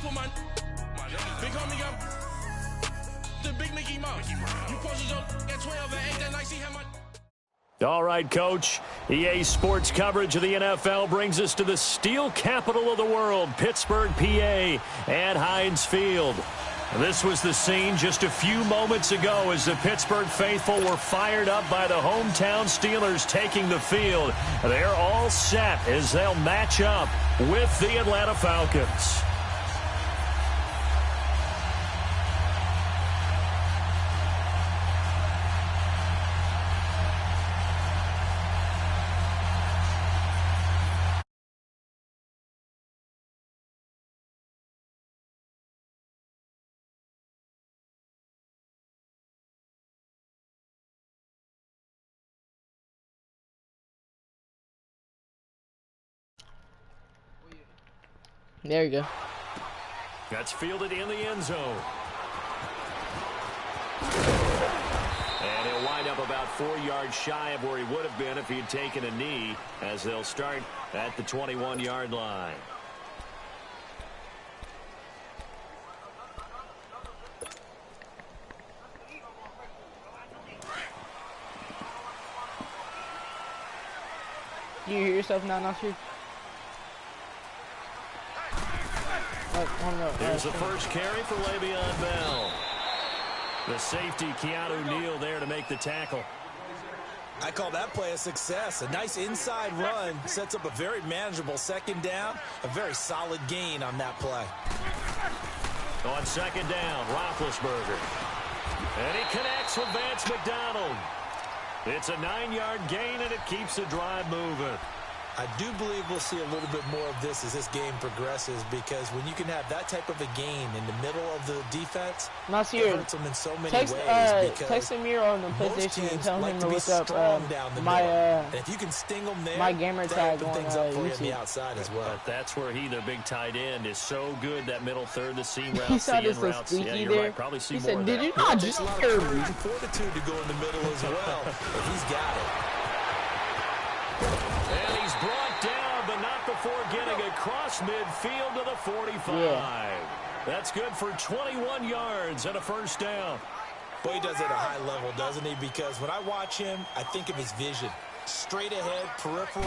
Big homie got the big Mickey Mouse. You posted your at 12 and 8 that night, see how much. All right, Coach. EA Sports coverage of the NFL brings us to the steel capital of the world, Pittsburgh, PA, at Heinz Field. This was the scene just a few moments ago as the Pittsburgh faithful were fired up by the hometown Steelers taking the field. They're all set as they'll match up with the Atlanta Falcons. There you go. That's fielded in the end zone. And he'll wind up about 4 yards shy of where he would have been if he had taken a knee, as they'll start at the 21-yard line. Do you hear yourself now, Nasir? There's the first carry for Le'Veon Bell. The safety, Keanu Neal, there to make the tackle. I call that play a success. A nice inside run sets up a very manageable second down. A very solid gain on that play. On second down, Roethlisberger. And he connects with Vance McDonald. It's a 9-yard gain, and it keeps the drive moving. I do believe we'll see a little bit more of this as this game progresses, because when you can have that type of a gain in the middle of the defense, it hurts them in so many ways. Text Amir on the PlayStation and tell him to look up if you can sting them there, my gamer tag on things up for you on YouTube. the outside as well. But that's where he, their big tight end, is so good. That middle third, the seam He routes, saw the this in little routes. Yeah, squeaky you're there. right. Probably see He more said, of "Did that. you not It takes just a lot of hear courage me?" and fortitude to go in the middle as well, if he's got it. And he's brought down, but not before getting across midfield to the 45. Yeah. That's good for 21 yards and a first down. Boy, he does it at a high level, doesn't he? Because when I watch him, I think of his vision. Straight ahead, peripheral.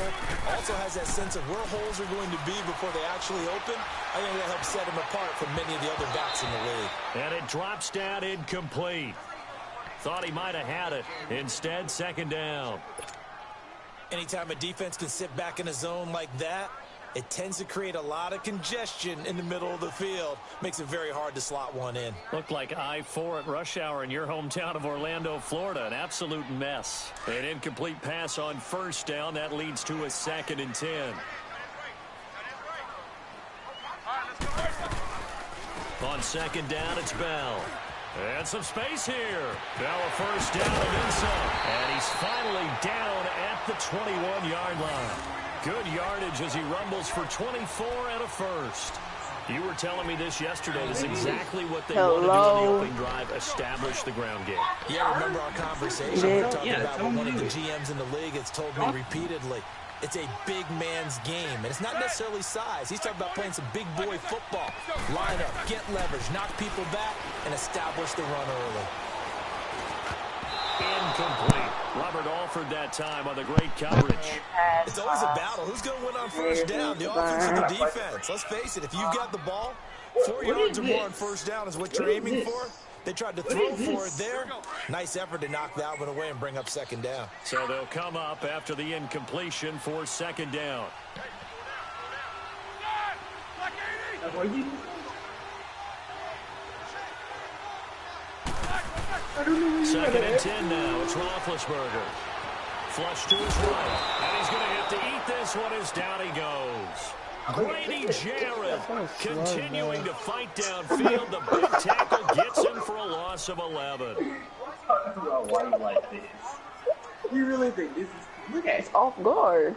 Also has that sense of where holes are going to be before they actually open. I think that helps set him apart from many of the other backs in the league. And it drops down incomplete. Thought he might have had it. Instead, second down. Anytime a defense can sit back in a zone like that, it tends to create a lot of congestion in the middle of the field. Makes it very hard to slot one in. Looked like I-4 at rush hour in your hometown of Orlando, Florida. An absolute mess. An incomplete pass on first down. That leads to a 2nd and 10. On second down, it's Bell. And some space here. Bell a first down and then some. And he's finally down at the 21-yard line. Good yardage as he rumbles for 24 and a first. You were telling me this yesterday. This is exactly what they want to do on the opening drive, establish the ground game. Yeah, remember our conversation. We're talking about what one of the GMs in the league has told me repeatedly. It's a big man's game, and it's not necessarily size. He's talking about playing some big boy football. Line up, get leverage, knock people back, and establish the run early. Incomplete. Robert Alford that time on the great coverage. It's always a battle. Who's going to win on first down? The offense or the defense? Let's face it, if you've got the ball, 4 yards or more on first down is what you're aiming for. They tried to throw for it there. Nice effort to knock that one away and bring up second down. So they'll come up after the incompletion for second down. Second and 10 now. It's Roethlisberger. Flush to his right. And he's going to have to eat this one as down he goes. Grady Jarrett continuing to fight downfield. The big tackle gets him for a loss of 11. Why you like this? You really think this is... Look at it's off guard.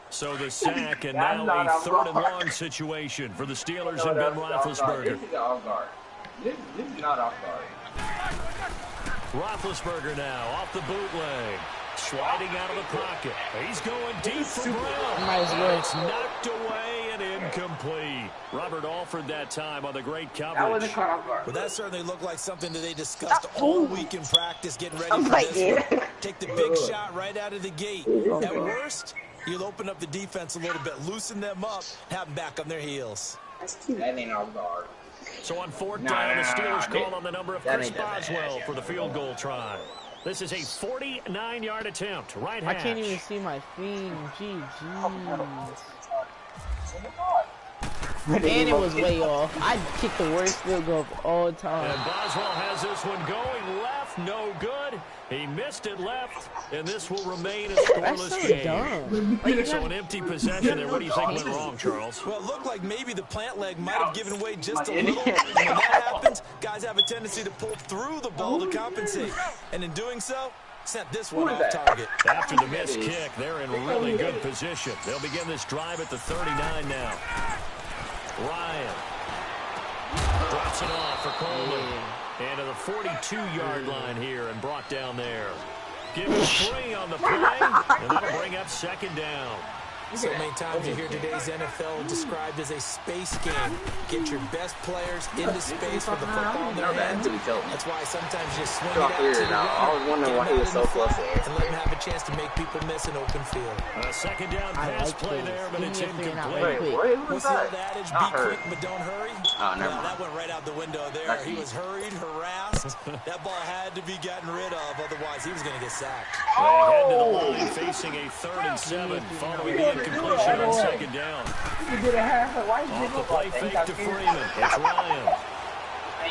So the sack, and now a 3rd and long situation for the Steelers and Ben Roethlisberger. This is off guard. This is not off guard. Roethlisberger now off the bootleg. Sliding out of the pocket. He's going deep for Brown. Might as well. It's knocked away and incomplete. Robert Alford that time on the great coverage. That wasn't caught off guard. Well, that certainly looked like something that they discussed all week in practice, getting ready for this one. Take the big shot right out of the gate. At worst, you'll open up the defense a little bit, loosen them up, have them back on their heels. That ain't off guard. So on fourth down, the Steelers call on the number of Chris Boswell for the field goal try. This is a 49-yard attempt. Right hash. I can't even see my feet. GG. And it was way off. I kicked the worst field goal of all time. And Boswell has this one going left. No good. He missed it left. And this will remain a scoreless game. Dumb. So an empty possession there. What do you think went wrong, Charles? Well, it looked like maybe the plant leg might have given way just a little. And when that happens, guys have a tendency to pull through the ball to compensate. And in doing so, sent this one off target. After the missed kick, they're in really good position. They'll begin this drive at the 39 now. Ryan drops it off for Coleman. And to the 42-yard line here and brought down there. Give it 3 on the play, and that'll bring up second down. So many times you hear today's NFL described as a space game. Get your best players into space with the football in their hands. That's why sometimes you swing it out to the right. I was wondering why he was so close there. And let him have a chance to make people miss an open field. A second down pass play there, but it's incomplete. What's the old adage? Be quick, but don't hurry. Oh, never Well, mind. that went right out the window there. He was hurried, harassed. That ball had to be gotten rid of, otherwise he was going to get sacked. They head to the line facing a 3rd and 7 following the incompletion on second down. Off the play fake to Freeman. It's Ryan.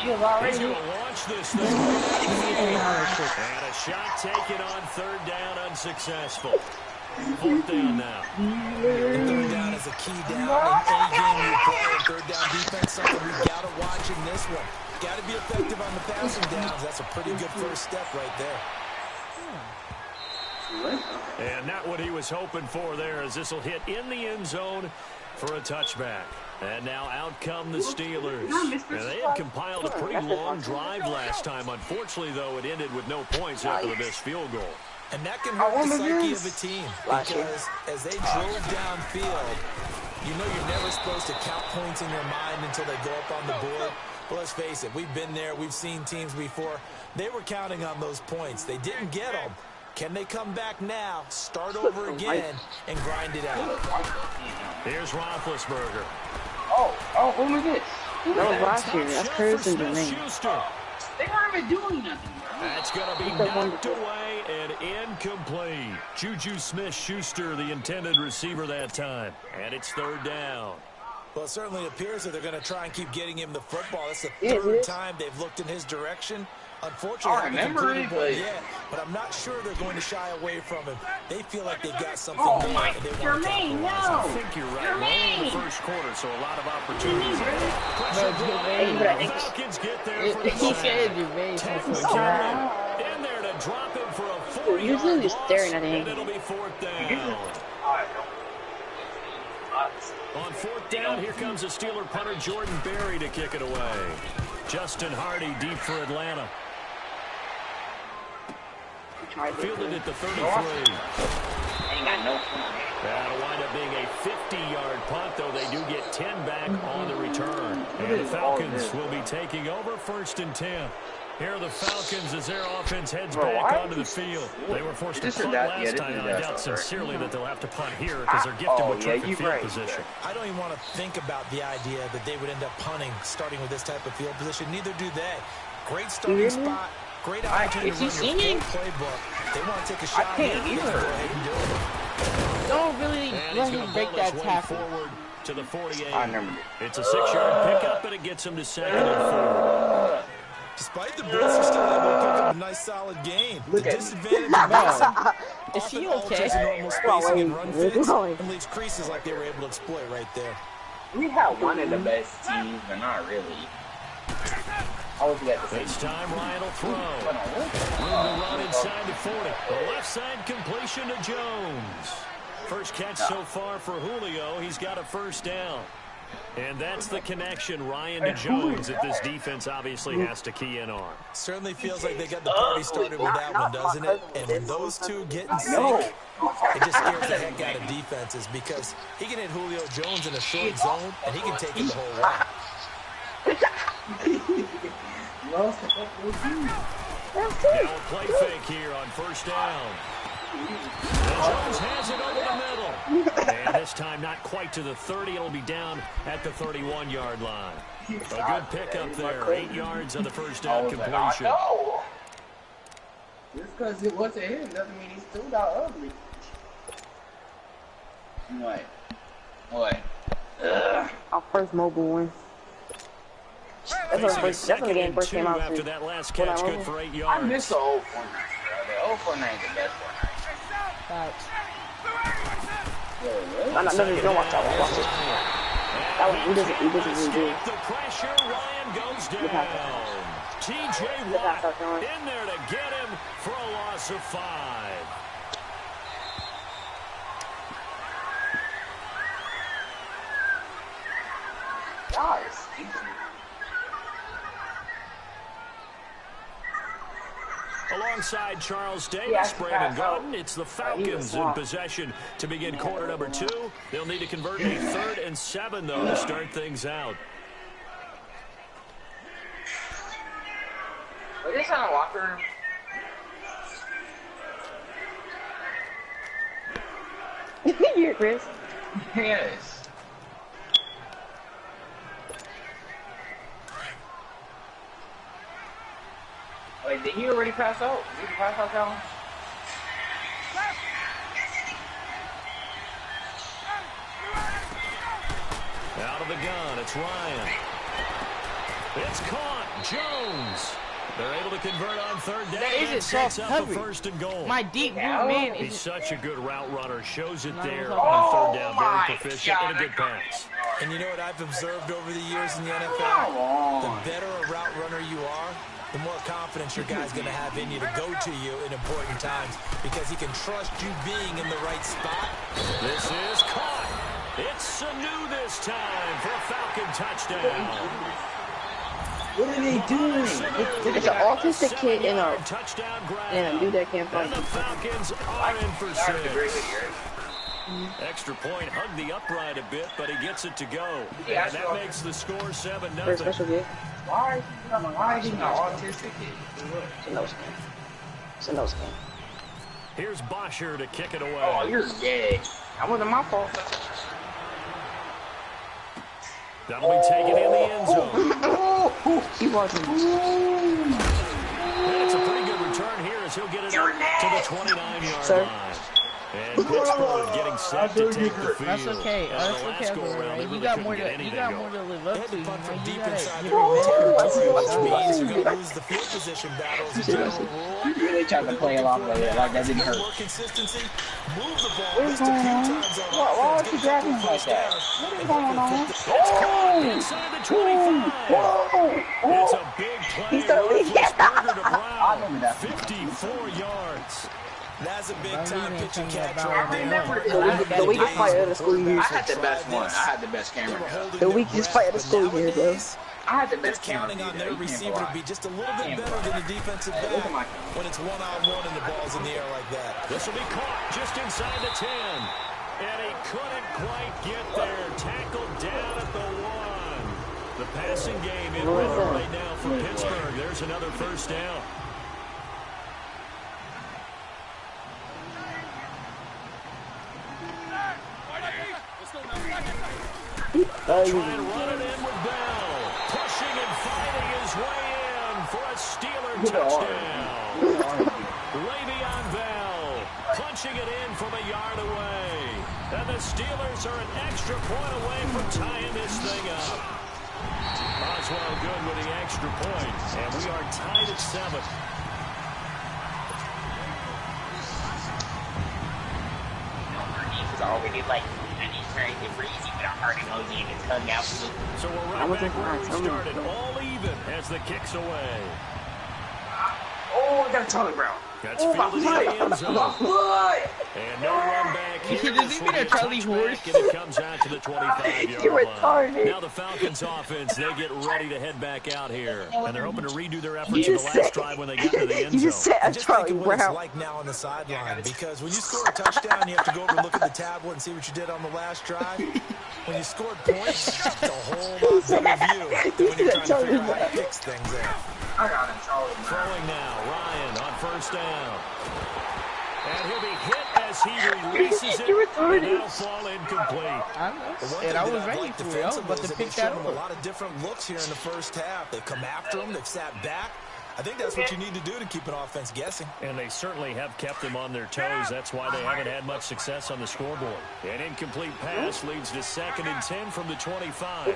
He's going to launch this thing. And a shot taken on 3rd down, unsuccessful. 4th down now. And 3rd down is a key down in any game you play. And 3rd down defense, something we got to watch in this one. Got to be effective on the passing downs. That's a pretty good first step right there. And not what he was hoping for there, as this will hit in the end zone for a touchback. And now out come the Steelers. And they had compiled a pretty long drive last time. Unfortunately, though, it ended with no points after the missed field goal. And that can hurt the psyche of a team, because as they drove downfield, you know you're never supposed to count points in your mind until they go up on the board. But let's face it, we've been there, we've seen teams before. They were counting on those points. They didn't get them. Can they come back now, start over again, and grind it out? Here's Roethlisberger. Oh, who was this? That was last year. That's crazy to me. They weren't even doing nothing, bro. That's going to be knocked away and incomplete. Juju Smith-Schuster, the intended receiver that time. And it's 3rd down. Well, it certainly appears that they're going to try and keep getting him the football. It's the 3rd time they've looked in his direction. Unfortunately, I remember it, but I'm not sure they're going to shy away from him. They feel like they've got something Oh, there, and they want to Jermaine, capitalize on I it. think you're right. We're in the first quarter, so a lot of opportunities. Pressure Jermaine. brought in. The Falcons get there for the He sack. said Jermaine. Ted McKinnon in there to drop him for a 40-yard Usually just loss, staring at him. and it'll be 4th down. On 4th down, here comes the Steeler punter Jordan Berry to kick it away. Justin Hardy deep for Atlanta. Fielded at the 33. Ain't got no fun. That'll wind up being a 50-yard punt, though they do get 10 back on the return. And the Falcons will be taking over 1st and 10. Here are the Falcons as their offense heads back onto the field. They were forced to punt last time. I doubt sincerely that they'll have to punt here because they're gifted with terrific field position. I don't even want to think about the idea that they would end up punting starting with this type of field position. Neither do they. Great starting spot. Great opportunity to run your full playbook. They want to take a shot here. They can go ahead and do it. Don't really let him break that tackle. Forward to the 48. I remember It's a 6-yard pickup, and it gets him to 2nd and 4. Despite the blitz, he's still able to pick up a nice, solid gain. The disadvantage of this Is he often alters okay? normal spacing and run fits and leaves creases like they were able to exploit right there. We had one of the best teams, but not really. I was at the same This time Ryan will throw. Room to run inside the 40. The left side completion to Jones. First catch so far for Julio. He's got a 1st down. And that's the connection Ryan to Jones that this defense obviously has to key in on. Certainly feels like they got the party started with that one, doesn't it? And when those two get in sync, it just scares the heck out of defenses because he can hit Julio Jones in a short zone, and he can take it the whole way. Now play fake here on first down. Jones has it over the middle. And this time not quite to the 30. It'll be down at the 31-yard line. A good pickup there. 8 yards on the first down completion. Just because it wasn't him doesn't mean he still got ugly. What? Our first mobile win. That's when the game first came out. After that last catch, good for 8 yards. I miss the old Fortnite, bro. The old Fortnite is the best Fortnite. Facts. No, don't watch that one. Watch it. That one, he doesn't really do. The pressure, Ryan goes down. TJ Watt in there to get him for a loss of 5. Guys. Alongside Charles Davis, Brandon Gordon, it's the Falcons in possession to begin quarter number 2. They'll need to convert a 3rd and 7, though, to start things out. Was this on a locker room? Here, Chris. Yes. Wait, did he already pass out? Did he pass out, Calvin? Out of the gun, it's Ryan. It's caught. Jones. They're able to convert on 3rd down. That isn't sets soft up a coverage. 1st and goal. My deep blue man He's is such a good route runner. Shows it there Oh on 3rd down. Very proficient and a good pass. And you know what I've observed over the years in the NFL? The better a route runner you are, the more confidence your guy's going to have in you to go to you in important times because he can trust you being in the right spot. This is caught. It's Sanu this time for a Falcon touchdown. What are they doing? It's an autistic kid and a touchdown grab. dude that can't fight. And the Falcons are in for 6. Extra point, hugged the upright a bit, but he gets it to go. And that makes the score 7-0. Very special kid. Why is he not autistic? It's a nose game. It's a nose game. Here's Bosher to kick it away. Oh, you're gay. That wasn't my fault. That'll be taken in the end zone. He wasn't. And it's a pretty good return here as he'll get it up to the 29-yard line. And Pittsburgh getting set to take the field. That's okay. That's okay. Right? You got more to live up to. You Punt from deep gotta inside give their own it territory, which means you're going to lose the field position battles. The general rule. You really tried to play along with it like that didn't hurt. More consistency, move the ball just a few times on Why offense, are you grabbing him like that? What is going on? Inside the 25. It's a big play. He's gonna leave. Roethlisberger to I Brown. remember that. 54 yards. That's a big-time pitch and catch. The weakest player of the school year. I had the best one. I had the best camera. The weakest player of the school year, bro. I had the best camera. Counting on their receiver to be just a little bit better than the defensive back when it's one-on-one and the ball's in the air like that. This will be caught just inside the 10. And he couldn't quite get there. Tackled down at the 1. The passing game in rhythm right now for Pittsburgh. There's another 1st down. Trying to run it in with Bell. Pushing and fighting his way in for a Steeler touchdown. Le'Veon Bell punching it in from a yard away. And the Steelers are an extra point away from tying this thing up. Oswell good with the extra point. And we are tied at 7. It's already like, and he's very different. Easy with a hard emoji and his tongue out. So we're right back where we started. All even as the kick's away. Oh, I got a Charlie Brown. That's fielded in the end zone. And no run back here. Does he mean a Charlie horse? And it comes out to the 25-yard You're line. retarded. Now the Falcons offense, they get ready to head back out here. And they're hoping to redo their efforts in the last drive when they get to the end You just zone. said a Just Charlie think of what it's Brown. like now on the sideline, because when you score a touchdown, you have to go over and look at the tablet and see what you did on the last drive. When you scored points, it's a whole lot better view than when you're trying to figure out how to fix things there. Throwing now, Ryan on first down. And he'll be hit as he releases it, and that'll fall incomplete. I know. And I was ready for it. I was about to pick that A up. lot of different looks here in the first half. They come after him. They've sat back. I think that's what you need to do to keep an offense guessing. And they certainly have kept them on their toes. That's why they haven't had much success on the scoreboard. An incomplete pass leads to 2nd and 10 from the 25.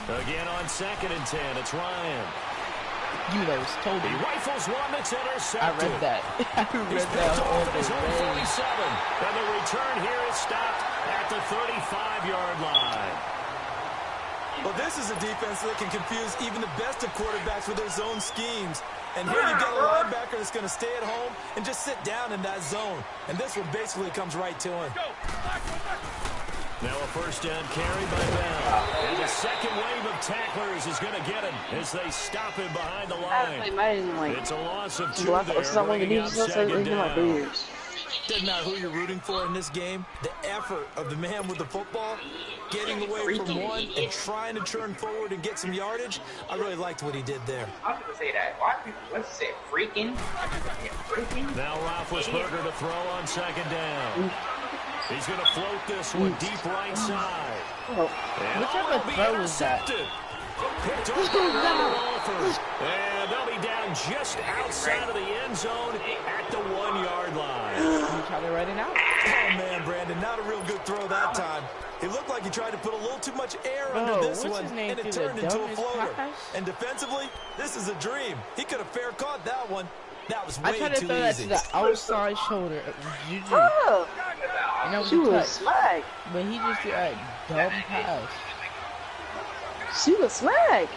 Again on 2nd and 10, it's Ryan. You know, it's told He you. rifles one that's intercepted. I read that. I He's read picked that off on at his the own way. 47. And the return here is stopped at the 35-yard line. Well, this is a defense that can confuse even the best of quarterbacks with their zone schemes. And here you've got a linebacker that's going to stay at home and just sit down in that zone. And this one basically comes right to him. Now a first down carry by Bell. And the second wave of tacklers is going to get him as they stop him behind the line. It's a loss of 2 there, bringing up 2nd down. Doesn't matter who you're rooting for in this game. The effort of the man with the football, getting away from one and trying to turn forward and get some yardage, I really liked what he did there. I was going to say that. Why people let's say freaking? Now Roethlisberger to throw on 2nd down. He's going to float this one deep right side. What type of throw was that? Picked off by Ryan Walford. And they'll be down just outside of the end zone at the 1-yard line. You try to run it out? Oh, man, Brandon, not a real good throw that time. It looked like he tried to put a little too much air under this one, and it turned into a floater. And defensively, this is a dream. He could have fair caught that one. That was way too easy. I tried to throw that to the outside shoulder. Juju. Oh, And that was she a was touch. smack. But he just did a dumb pass. She was smack.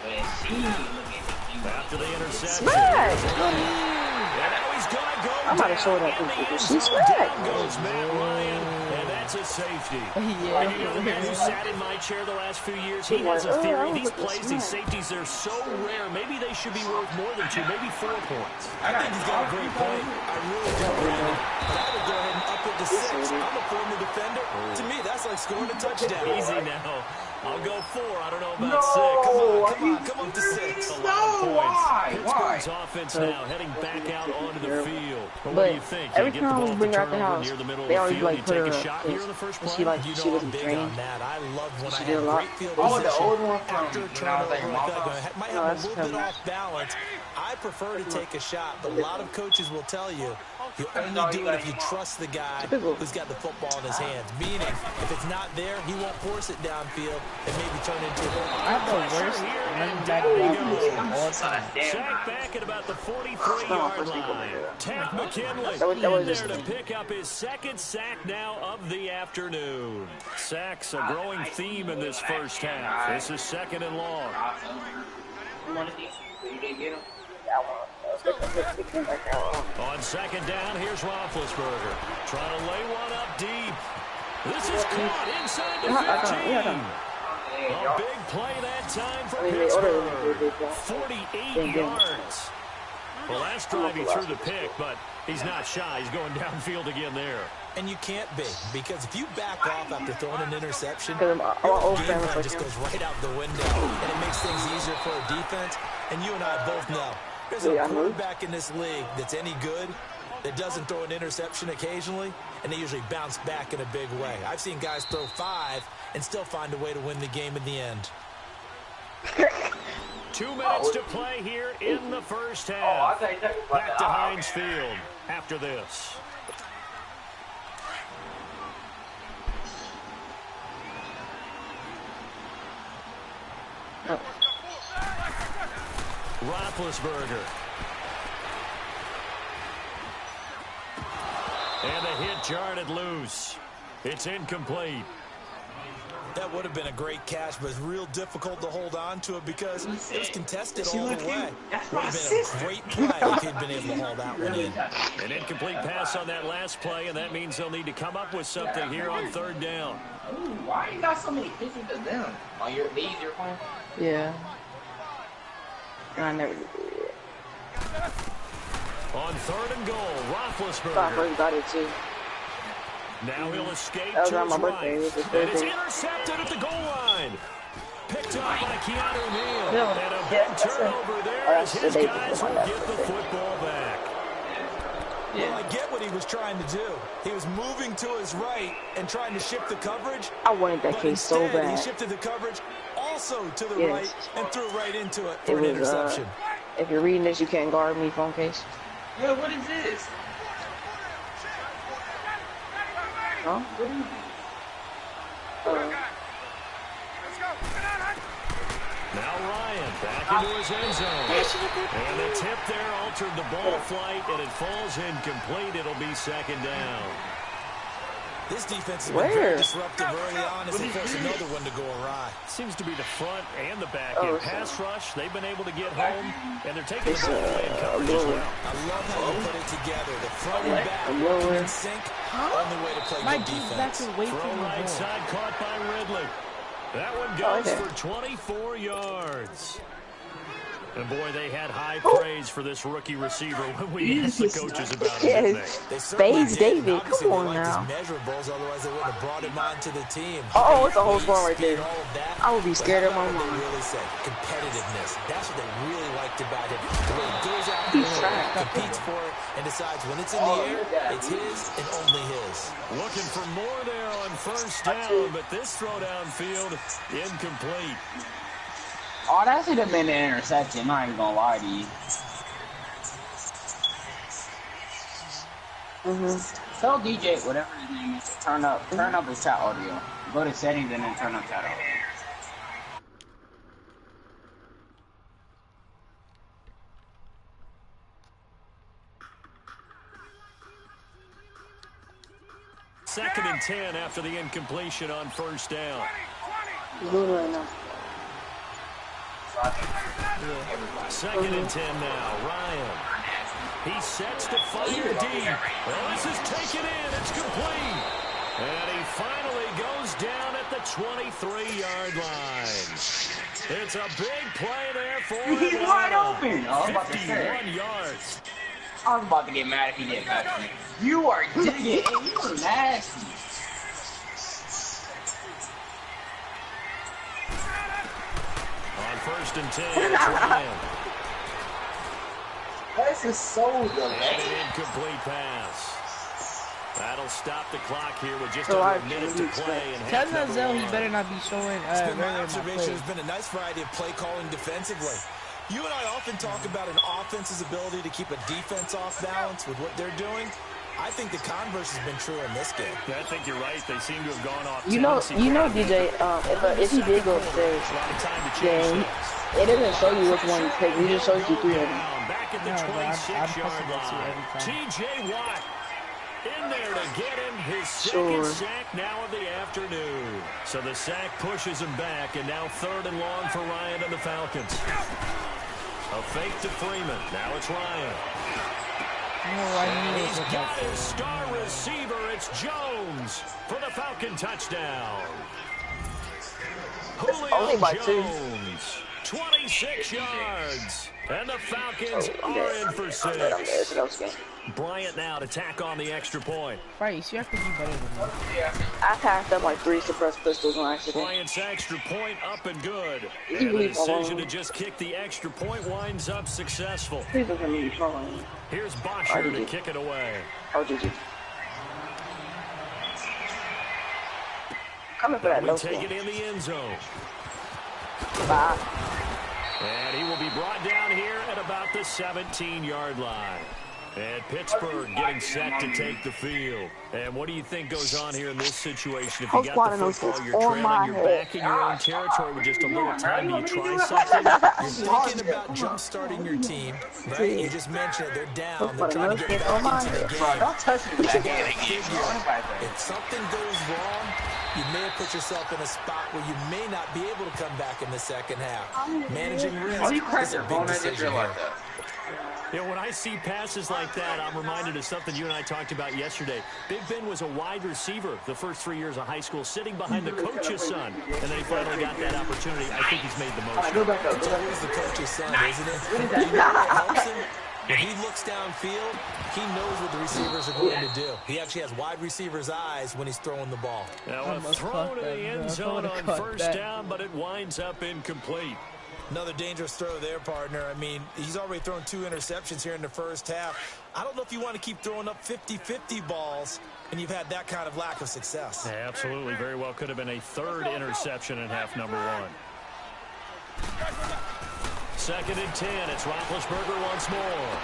After the interception. Smack. And now he's going to go I'm about to show that to people. She's smack. Goes Matt Ryan, and that's a safety. Yeah. You know, the man who sat in my chair the last few years, he has a theory. These plays, these safeties, they're so rare. Maybe they should be worth more than 2, maybe 4 points. I think he's got a great point. I really do, Brandon. But I would go ahead and up it to 6. I'm a former defender. To me, that's like scoring a touchdown. Easy now. I'll go 4. I don't know about 6. Come on, up to 6. A lot of points. Pittsburgh's offense now heading back out onto the field. Well, what do you think? Every You get the time ball we bring her out the turnover house, near the middle of they the always field. like You put her take a up, shot here in the first play. she like You she know was I'm big trained. on that. I love when I She did a have lot. great field Oh, the position old one from after a when I was turnover. like, I feel like I might have that's a little bit coming. off balance. I prefer to take a shot, but a lot of coaches will tell you you only do it if you trust the guy who's got the football in his hands. Meaning, if it's not there, he won't force it downfield and maybe turn into a I have the worst running back blockers of all time. Sack back at about the 43-yard line. Tack McKinley That was in there just- to pick up his 2nd sack now of the afternoon. Sacks a growing theme in this first half. This is 2nd and long. One of these, you didn't get him. On 2nd down, here's Roethlisberger. Trying to lay one up deep. This is caught inside the 15. A big play that time for Pittsburgh. 48 yards. Well, last drive he threw the pick, but he's not shy. He's going downfield again there. And you can't be, because if you back off after throwing an interception, Because your old game family plan like just him. goes right out the window, and it makes things easier for a defense. And you and I both know, there's a Yeah, I know. quarterback in this league that's any good that doesn't throw an interception occasionally, and they usually bounce back in a big way. I've seen guys throw 5 and still find a way to win the game in the end. 2 minutes to play here in the first Oh, I half. thought you talking about Back to the Heinz Field after this. Roethlisberger. And the hit jarred it loose. It's incomplete. That would have been a great catch, but it's real difficult to hold on to it because it was contested all the way. Would have been a great play if he'd been able to haul that one in. An incomplete pass on that last play, and that means they'll need to come up with something here on third down. Ooh, why you got so many pitches to them? On your leads you're playing? Yeah. I never did. On third and goal, Roethlisberger. I first got it too. Now he'll escape That was to on his my right. birthday. It was his And it's birthday. intercepted at the goal line. Picked up by Keanu Neal. No, And a yeah, big that's turnover there Oh, as that's his the day guys before will my get the birthday. football back. Well, I get what he was trying to do. He was moving to his right and trying to shift the coverage. I wanted that But case so instead, bad. he shifted the coverage also to the Yes. right and threw right into it for It an was, interception. if you're reading this, you can't guard me, phone case. Yeah, what is this? Huh? What is this? Now Ryan back into his end zone. And the tip there altered the ball flight, and it falls incomplete. It'll be second down. This defense has been very Where? disruptive early on as they force another one to go awry. Seems to be the front and the back Oh, end. Pass rush, they've been able to get home, and they're taking the ball away in coverage as well. I love how you put it together. The front and back I'm working lower. in sync. Only way to play My good defense defense. is way too Throw right low. side caught by Ridley. That one goes okay. for 24 yards. And boy, they had high praise for this rookie receiver when we asked the coaches about him, didn't Yes. They certainly Spades did, and David, obviously come on they liked now. his measurables, otherwise they wouldn't have brought him onto the team. Oh, it's a whole Speed, score right there. all of that. I would be scared of my But how about what mom. they really said competitiveness. That's what they really liked about him. The way he goes out He's there, trying. competes for it, and decides when it's in the air, it's his and only his. Looking for more there on first down, but this throw downfield incomplete. Oh, that should have been an interception. I ain't gonna lie to you. Tell DJ, whatever his name is, to turn up his chat audio. Go to settings and then turn up chat audio. Second and 10 after the incompletion on first down. He's doing it right now. Second and 10 now. Ryan. He sets to fire deep. Well, this is taken in. It's complete. And he finally goes down at the 23-yard line. It's a big play there for He's Atlanta. wide open. I was about to say. 51 yards. I was about to get mad if he didn't match me. You are digging. You are nasty. On first and 10, it's Ryan. This is so And delayed. an incomplete pass. That'll stop the clock here with just So under I a minute to play. in Tell half number Nazel he one. better not be showing It's been my regular observation. plays. There's been a nice variety of play calling defensively. You and I often talk about an offense's ability to keep a defense off balance with what they're doing. I think the converse has been true in this game. I think you're right. They seem to have gone off. You know, DJ. If he did go upstairs, A lot of time to yeah, change it doesn't show you which one you pick. He just shows you three of them. down. Back at the No, bro, I'm 26-yard pushing this line. every time. T.J. Watt in there to get him his Sure. second sack now of the afternoon. So the sack pushes him back, and now third and long for Ryan and the Falcons. A fake to Freeman. Now it's Ryan. You know what I And mean? he's got his star receiver. It's Jones for the Falcon touchdown. only by Julio two. Jones, 26 yards. And the Falcons I'm are dead. in for I'm dead. I'm dead. It's 6. a close game. Bryant now to tack on the extra point. Bryce, you have to be better than me. I passed up like 3 suppressed pistols on accident. Bryant's extra point up and good. You And the leave decision alone. to just kick the extra point winds up successful. Please don't me following. Here's Bosher to GG. kick it away. Oh, GG. Coming for that We low take score. it in the end zone. Bye. And he will be brought down here at about the 17-yard line. And Pittsburgh getting set to take the field. And what do you think goes on here in this situation? If you got the football, you're trailing, you're back in your own territory with just a little time. Do you try something? You're thinking about jump-starting your team, right? You just mentioned it. They're down. They're trying to get back into the game. Bro, don't touch me. But you gotta figure, if something goes wrong, You may have put yourself in a spot where you may not be able to come back in the second half. Managing risk. Why do you crack is a your big phone? I decision didn't realize here. that. Yeah, when I see passes like that, I'm reminded of something you and I talked about yesterday. Big Ben was a wide receiver the first 3 years of high school, sitting behind the coach's son, and then he finally got that opportunity. I think he's made the most of it. It's always the coach's son, isn't it? You know what helps him? When he looks downfield, he knows what the receivers are going to do. He actually has wide receivers' eyes when he's throwing the ball. Now a throw to the end zone on first down, but it winds up incomplete. Another dangerous throw there, partner. I mean, he's already thrown 2 interceptions here in the first half. I don't know if you want to keep throwing up 50-50 balls, and you've had that kind of lack of success. Yeah, absolutely. Very well could have been a 3rd interception in half number 1. 2nd and 10. It's Roethlisberger once more.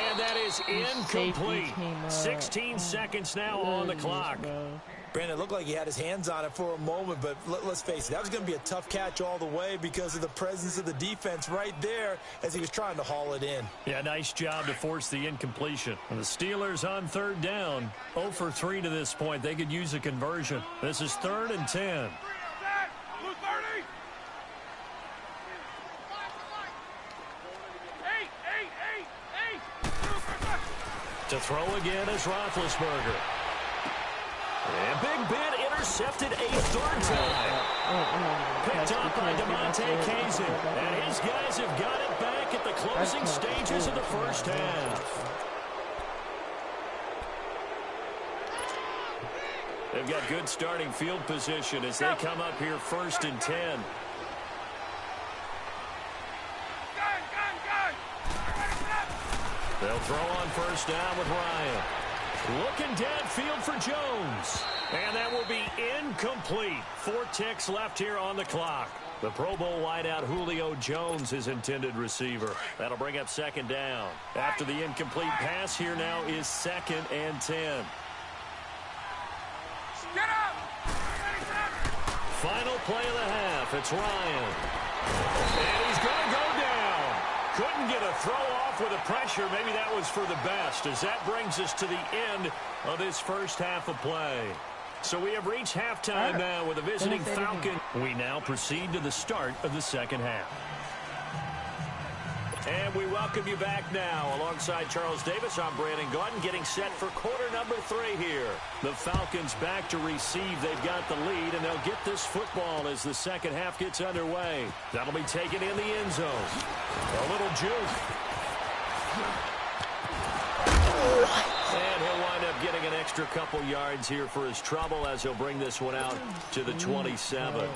And that is incomplete. 16 seconds now on the clock. Brandon, it looked like he had his hands on it for a moment, but let's face it, that was going to be a tough catch all the way because of the presence of the defense right there as he was trying to haul it in. Yeah, nice job to force the incompletion. And the Steelers on 3rd down, 0 for 3 to this point. They could use a conversion. This is 3rd and 10. To throw again is Roethlisberger. And Big Ben intercepted a 3rd time. Picked up by DeMonte Casey. And his guys have got it back at the closing stages of the first half. They've got good starting field position as they come up here 1st and 10. They'll throw on first down with Ryan. Looking downfield for Jones. And that will be incomplete. 4 ticks left here on the clock. The Pro Bowl wideout Julio Jones, his intended receiver. That'll bring up 2nd down. After the incomplete pass, here now is 2nd and 10. Get up! Final play of the half. It's Ryan. And he's going to go down. Couldn't get a throw off with the pressure. Maybe that was for the best, as that brings us to the end of this first half of play. So we have reached halftime now with a visiting Falcon. We now proceed to the start of the second half. And we welcome you back now. Alongside Charles Davis, I'm Brandon Gaudin, getting set for quarter number 3 here. The Falcons back to receive. They've got the lead, and they'll get this football as the second half gets underway. That'll be taken in the end zone. A little juke. And he'll wind up getting an extra couple yards here for his trouble as he'll bring this one out to the 27.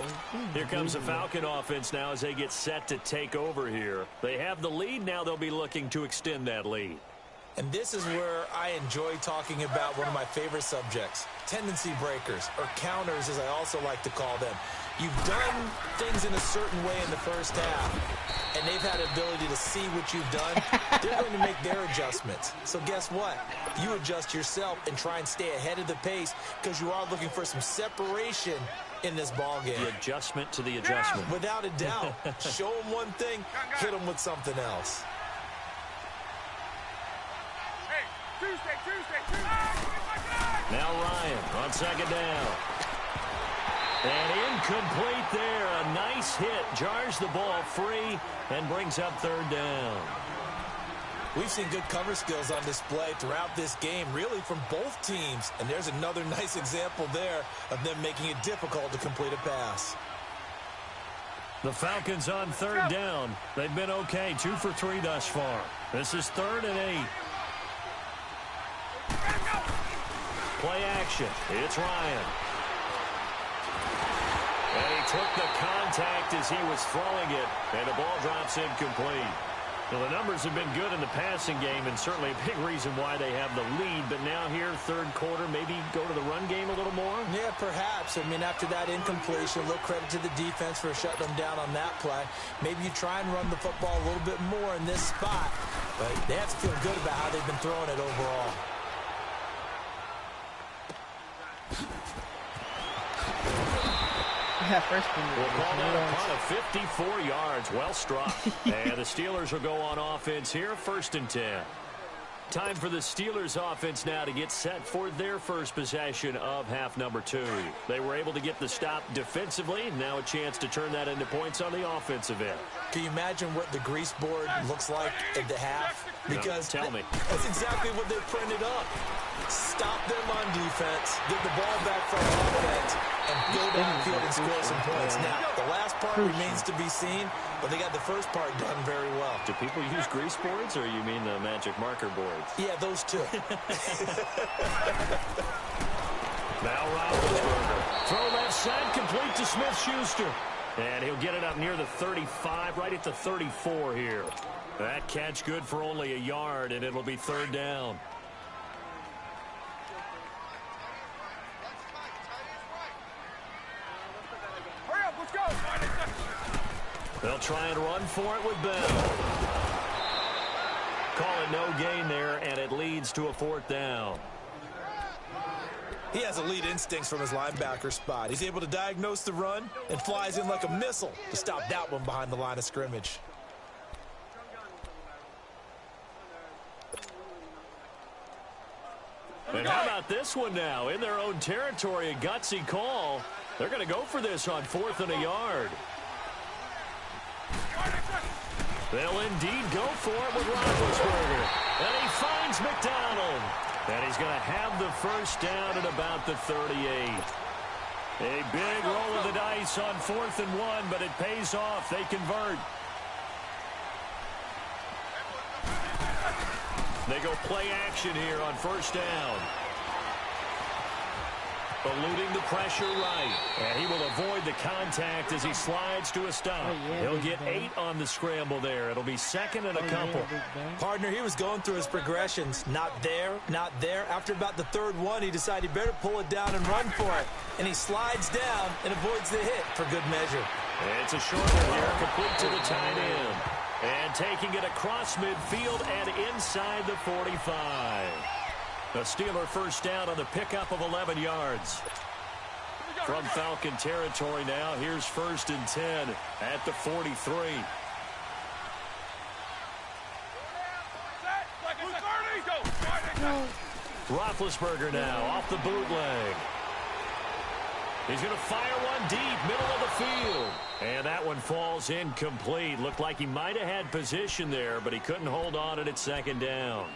Here comes the Falcon offense now as they get set to take over here. They have the lead. Now they'll be looking to extend that lead. And this is where I enjoy talking about one of my favorite subjects, tendency breakers, or counters as I also like to call them. You've done things in a certain way in the first half, and they've had the ability to see what you've done. They're going to make their adjustments. So guess what? You adjust yourself and try and stay ahead of the pace because you are looking for some separation in this ball game. The adjustment to the adjustment. Without a doubt. Show them one thing, hit them with something else. Now Ryan on 2nd down. And incomplete there. A nice hit. Jars the ball free and brings up 3rd down. We've seen good cover skills on display throughout this game, really from both teams. And there's another nice example there of them making it difficult to complete a pass. The Falcons on 3rd down. They've been okay. 2 for 3 thus far. This is 3rd and 8. Play action. It's Ryan. And he took the contact as he was throwing it. And the ball drops incomplete. Well, the numbers have been good in the passing game, and certainly a big reason why they have the lead. But now here, 3rd quarter, maybe go to the run game a little more? Yeah, perhaps. I mean, after that incompletion, a little credit to the defense for shutting them down on that play. Maybe you try and run the football a little bit more in this spot. But they have to feel good about how they've been throwing it overall. Yeah, first one. We'll call that a punt of 54 yards. Well struck. And the Steelers will go on offense here, 1st and 10. Time for the Steelers offense now to get set for their first possession of half number 2. They were able to get the stop defensively. Now a chance to turn that into points on the offensive end. Can you imagine what the grease board looks like at the half? Because tell me. That's exactly what they're printed up. Stop them on defense, get the ball back from offense, and go downfield and score some points. Now, the last part remains to be seen, but they got the first part done very well. Do people use grease boards, or you mean the magic marker boards? Yeah, those two. Now Roethlisberger. Throw left side, complete to Smith-Schuster. And he'll get it up near the 35, right at the 34 here. That catch good for only a yard, and it'll be third down. They'll try and run for it with Bell. Call it no gain there, and it leads to a fourth down. He has elite instincts from his linebacker spot. He's able to diagnose the run and flies in like a missile to stop that one behind the line of scrimmage. And how about this one now? In their own territory, a gutsy call. They're going to go for this on 4th and a yard. They'll indeed go for it with Roethlisberger. And he finds McDonald. And he's going to have the first down at about the 38. A big roll of the dice on 4th and 1, but it pays off. They convert. They go play action here on first down. Eluding the pressure right. And he will avoid the contact as he slides to a stop. He'll get 8 on the scramble there. It'll be second and a couple. Partner, he was going through his progressions. Not there, not there. After about the third one, he decided he better pull it down and run for it. And he slides down and avoids the hit for good measure. It's a short one here, complete to the tight end. And taking it across midfield and inside the 45. A Steeler first down on the pickup of 11 yards. From Falcon territory now, here's 1st and 10 at the 43. Roethlisberger now off the bootleg. He's going to fire one deep, middle of the field. And that one falls incomplete. Looked like he might have had position there, but he couldn't hold on it at second down.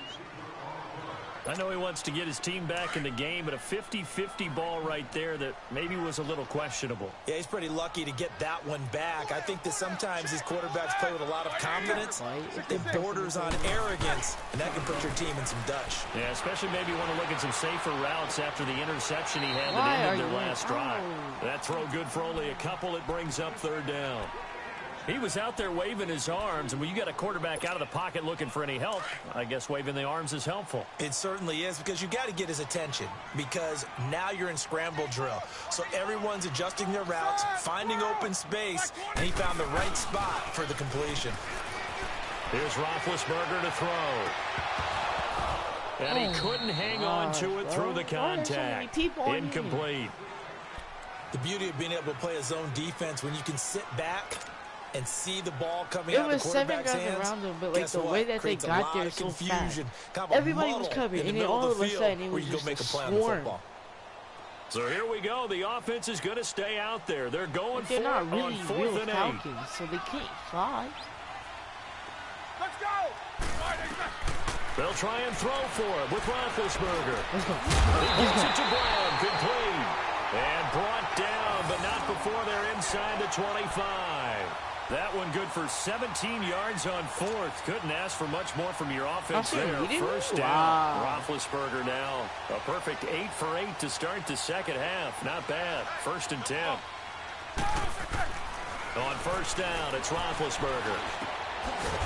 I know he wants to get his team back in the game, but a 50-50 ball right there that maybe was a little questionable. Yeah, he's pretty lucky to get that one back. I think that sometimes these quarterbacks play with a lot of confidence. It borders on arrogance, and that can put your team in some Dutch. Yeah, especially maybe want to look at some safer routes after the interception he had that ended their last drive. That throw good for only a couple. It brings up third down. He was out there waving his arms, and when you got a quarterback out of the pocket looking for any help, I guess waving the arms is helpful. It certainly is, because you got to get his attention, because now you're in scramble drill. So everyone's adjusting their routes, finding open space, and he found the right spot for the completion. Here's Roethlisberger to throw. And he couldn't hang on to it through the contact. Incomplete. The beauty of being able to play a zone defense when you can sit back and see the ball coming out of the quarterback's hands. It was 7 guys around them, but like the way that they got there so fast. Everybody was covered, and then all of a sudden it was just a swarm. So here we go. The offense is going to stay out there. They're going for it on 4th and 8. So they can't fly. Let's go! They'll try and throw for it with Roethlisberger. He gets it to Brown, complete. And brought down, but not before they're inside the 25. That one good for 17 yards on 4th. Couldn't ask for much more from your offense there. First down. Roethlisberger now. A perfect 8 for 8 to start the second half. Not bad. 1st and 10. On first down, it's Roethlisberger.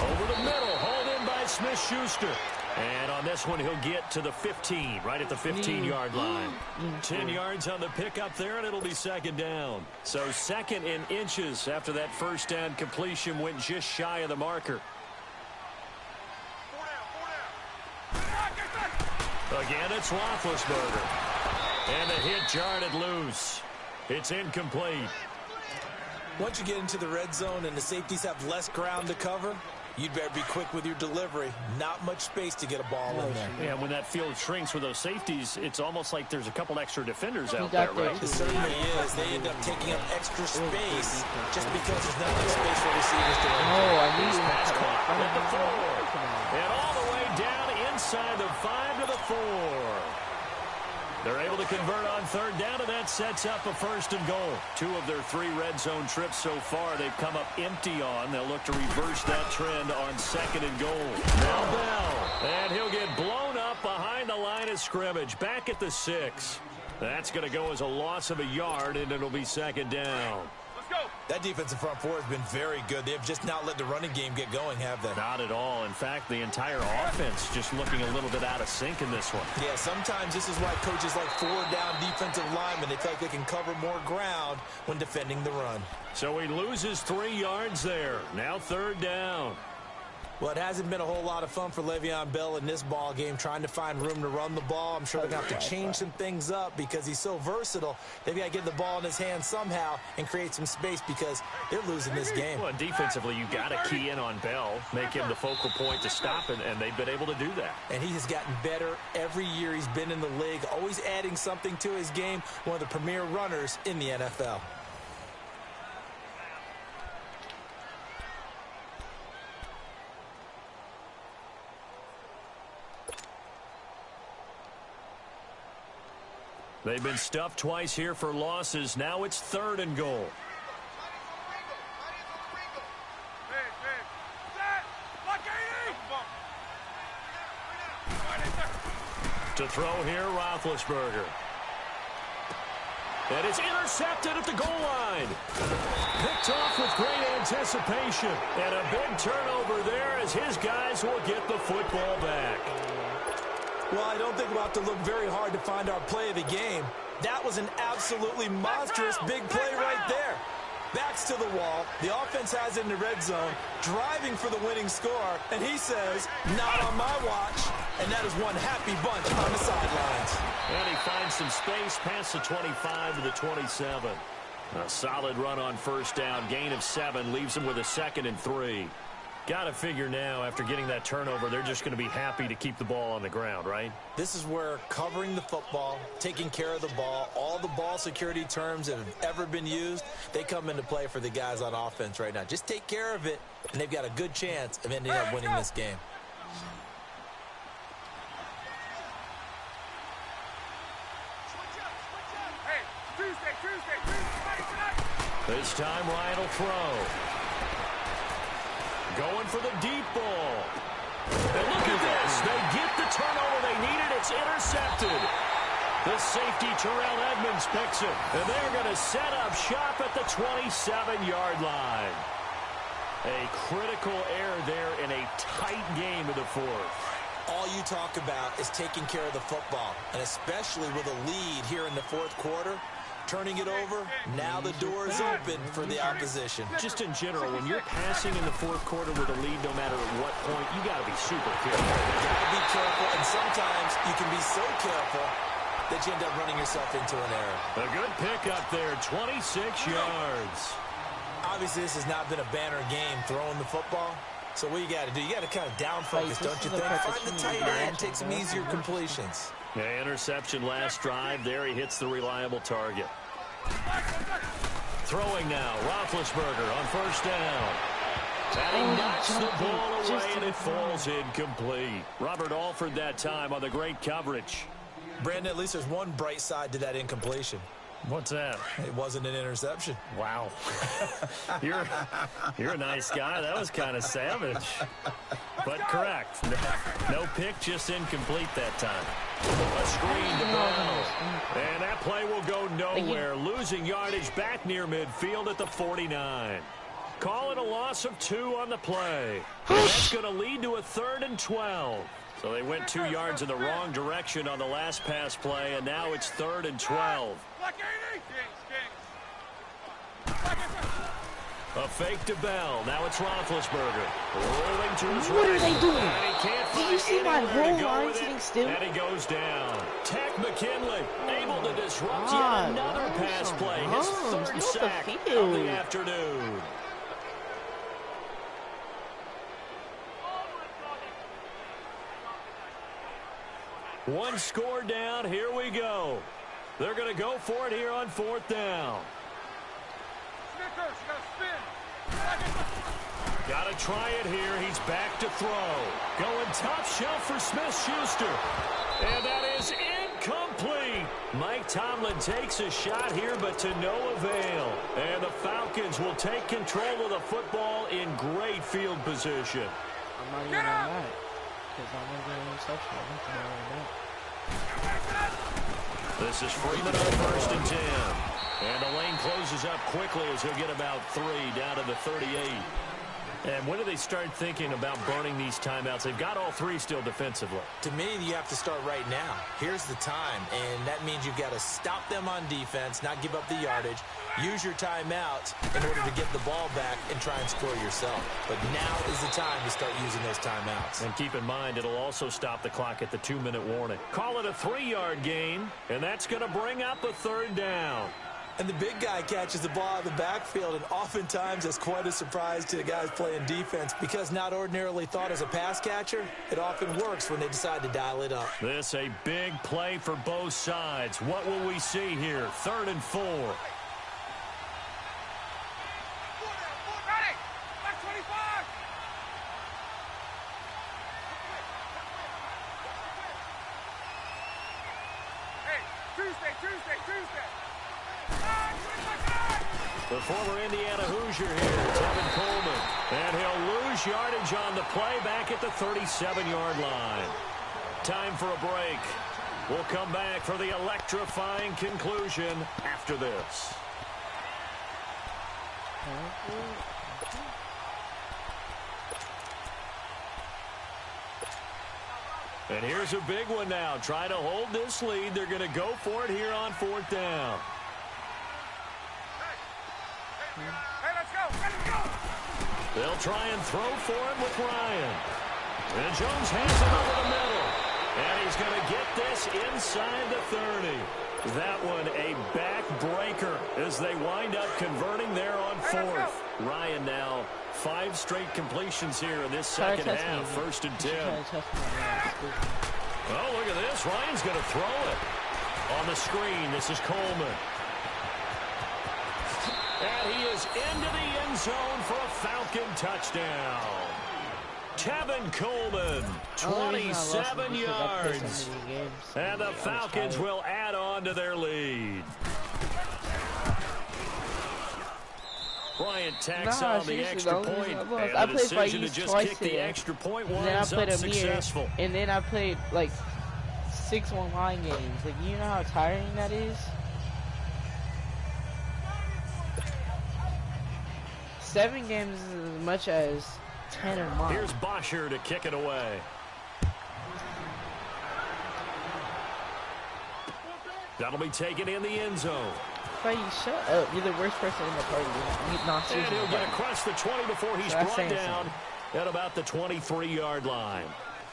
Over the middle, hauled in by Smith-Schuster. And on this one, he'll get to the 15, right at the 15-yard line. 10 yards on the pickup there, and it'll be second down. So second in inches after that first down completion went just shy of the marker. Again, it's Roethlisberger. And the hit jarred it loose. It's incomplete. Once you get into the red zone and the safeties have less ground to cover, you'd better be quick with your delivery. Not much space to get a ball in there. Yeah, when that field shrinks with those safeties, it's almost like there's a couple extra defenders out there, right? It certainly is. They end up taking up extra space just because there's not enough space for receivers to run. Oh, I knew you Pass had caught that. at the 4. And all the way down inside the 5 to the 4. They're able to convert on third down, and that sets up a 1st and goal. 2 of their 3 red zone trips so far they've come up empty on. They'll look to reverse that trend on 2nd and goal. Now Bell, and he'll get blown up behind the line of scrimmage, back at the 6. That's going to go as a loss of a yard, and it'll be 2nd down. That defensive front 4 has been very good. They have just not let the running game get going, have they? Not at all. In fact, the entire offense just looking a little bit out of sync in this one. Yeah, sometimes this is why coaches like 4-down defensive linemen. They feel like they can cover more ground when defending the run. So he loses 3 yards there. Now 3rd down. Well, it hasn't been a whole lot of fun for Le'Veon Bell in this ball game, trying to find room to run the ball. I'm sure they're going to have to change some things up because he's so versatile. They've got to get the ball in his hands somehow and create some space because they're losing this game. Well, defensively, you've got to key in on Bell, make him the focal point to stop it, and they've been able to do that. And he has gotten better every year he's been in the league, always adding something to his game, one of the premier runners in the NFL. They've been stuffed twice here for losses. Now it's 3rd and goal. To throw here, Roethlisberger. And it's intercepted at the goal line. Picked off with great anticipation. And a big turnover there as his guys will get the football back. Well, I don't think we'll have to look very hard to find our play of the game. That was an absolutely monstrous big play right there. Backs to the wall. The offense has it in the red zone, driving for the winning score. And he says, not on my watch. And that is one happy bunch on the sidelines. And he finds some space past the 25 to the 27. A solid run on 1st down. Gain of 7 leaves him with a 2nd and 3. Got to figure now, after getting that turnover, they're just going to be happy to keep the ball on the ground, right? This is where covering the football, taking care of the ball, all the ball security terms that have ever been used, they come into play for the guys on offense right now. Just take care of it, and they've got a good chance of ending up winning this game. This time, Ryan will throw. Going for the deep ball. And look at this. They get the turnover they needed. It's intercepted. The safety, Terrell Edmonds, picks it. And they're going to set up shop at the 27-yard line. A critical error there in a tight game of the 4th. All you talk about is taking care of the football, and especially with a lead here in the 4th quarter. Turning it over, now the door is open for the opposition. Just in general, when you're passing in the 4th quarter with a lead, no matter at what point, you got to be super careful. You got to be careful, and sometimes you can be so careful that you end up running yourself into an error. A good pickup there, 26 yards. Obviously, this has not been a banner game throwing the football. So what you got to do? You got to kind of down focus, don't you think? Find the tight end, take some easier completions. Yeah, interception last drive. There he hits the reliable target. Throwing now, Roethlisberger on 1st down. And he knocks the ball away, and it falls incomplete. Robert Alford that time on the great coverage. Brandon, at least there's one bright side to that incompletion. What's that? It wasn't an interception. Wow. You're a nice guy. That was kind of savage. But correct. No pick, just incomplete that time. A screen to Bell. And that play will go nowhere. Losing yardage back near midfield at the 49. Call it a loss of 2 on the play. And that's going to lead to a 3rd and 12. So they went 2 yards in the wrong direction on the last pass play, and now it's 3rd and 12. A fake to Bell. Now it's Roethlisberger. Rolling to his right. What are they doing? And he can't Did you see my whole line sitting still? And he goes down. Tech McKinley able to disrupt yet another pass play. His 3rd sack of the afternoon. One score down. Here we go. They're going to go for it here on 4th down. Got to try it here. He's back to throw. Going top shelf for Smith-Schuster. And that is incomplete. Mike Tomlin takes a shot here, but to no avail. And the Falcons will take control of the football in great field position. I'm not even on that. Because I'm going to get an interception. This is Freeman on 1st and 10. And the lane closes up quickly as he'll get about 3 down to the 38. And when do they start thinking about burning these timeouts? They've got all 3 still defensively. To me, you have to start right now. Here's the time, and that means you've got to stop them on defense, not give up the yardage, use your timeouts in order to get the ball back and try and score yourself. But now is the time to start using those timeouts. And keep in mind, it'll also stop the clock at the 2-minute warning. Call it a 3-yard gain, and that's going to bring up a 3rd down. And the big guy catches the ball out of the backfield, and oftentimes that's quite a surprise to the guys playing defense because not ordinarily thought as a pass catcher, it often works when they decide to dial it up. This a big play for both sides. What will we see here? 3rd and 4. The former Indiana Hoosier here, Tevin Coleman. And he'll lose yardage on the play back at the 37-yard line. Time for a break. We'll come back for the electrifying conclusion after this. And here's a big one now. Try to hold this lead. They're going to go for it here on 4th down. They'll try and throw for him with Ryan. And Jones hands it over the middle. And he's going to get this inside the 30. That one a backbreaker as they wind up converting there on 4th. Ryan now 5 straight completions here in this second half. 1st and 10. Oh, look at this. Ryan's going to throw it. On the screen, this is Coleman. And he is into the end zone for a Falcon touchdown. Tevin Coleman, 27 yards. And the Falcons will add on to their lead. Bryant tacks on the extra point. I played decision to just kick the extra point was unsuccessful. And then I played like 6 online games. Like, you know how tiring that is? 7 games is as much as 10 or more. Here's Bosher to kick it away. That'll be taken in the end zone. Buddy, shut up. You're the worst person in the party. And he'll get across the 20 before he's brought down at about the 23-yard line.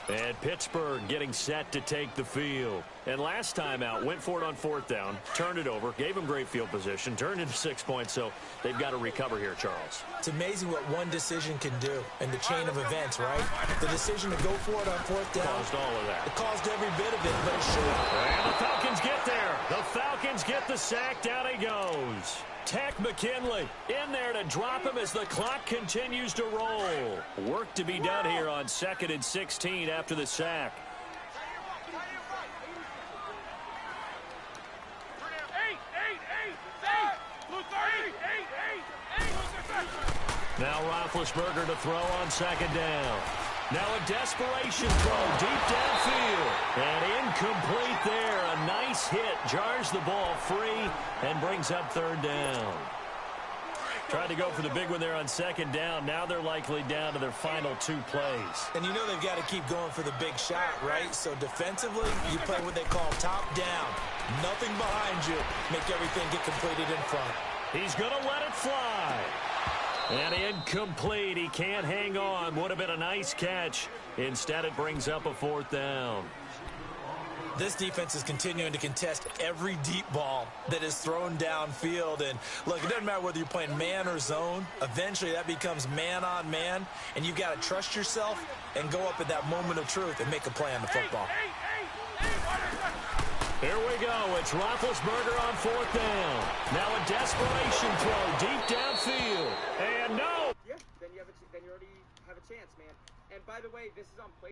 And Pittsburgh getting set to take the field. And last time out, went for it on 4th down, turned it over, gave him great field position, turned into 6 points, so they've got to recover here, Charles. It's amazing what one decision can do in the chain of events, right? The decision to go for it on 4th down. Caused all of that. It caused every bit of it, but it should. And the Falcons get there. The Falcons get the sack. Down he goes. Tack McKinley in there to drop him as the clock continues to roll. Work to be done here on 2nd and 16 after the sack. Now Roethlisberger to throw on 2nd down. Now a desperation throw deep downfield. And incomplete there. A nice hit. Jars the ball free and brings up 3rd down. Tried to go for the big one there on 2nd down. Now they're likely down to their final 2 plays. And you know they've got to keep going for the big shot, right? So defensively, you play what they call top down. Nothing behind you. Make everything get completed in front. He's going to let it fly. And incomplete. He can't hang on. Would have been a nice catch. Instead, it brings up a 4th down. This defense is continuing to contest every deep ball that is thrown downfield. And look, it doesn't matter whether you're playing man or zone. Eventually, that becomes man on man. And you've got to trust yourself and go up at that moment of truth and make a play on the football. Here we go. It's Roethlisberger on 4th down. Now a desperation throw deep downfield. And no. Yeah, then you already have a chance, man. And by the way, this is on play.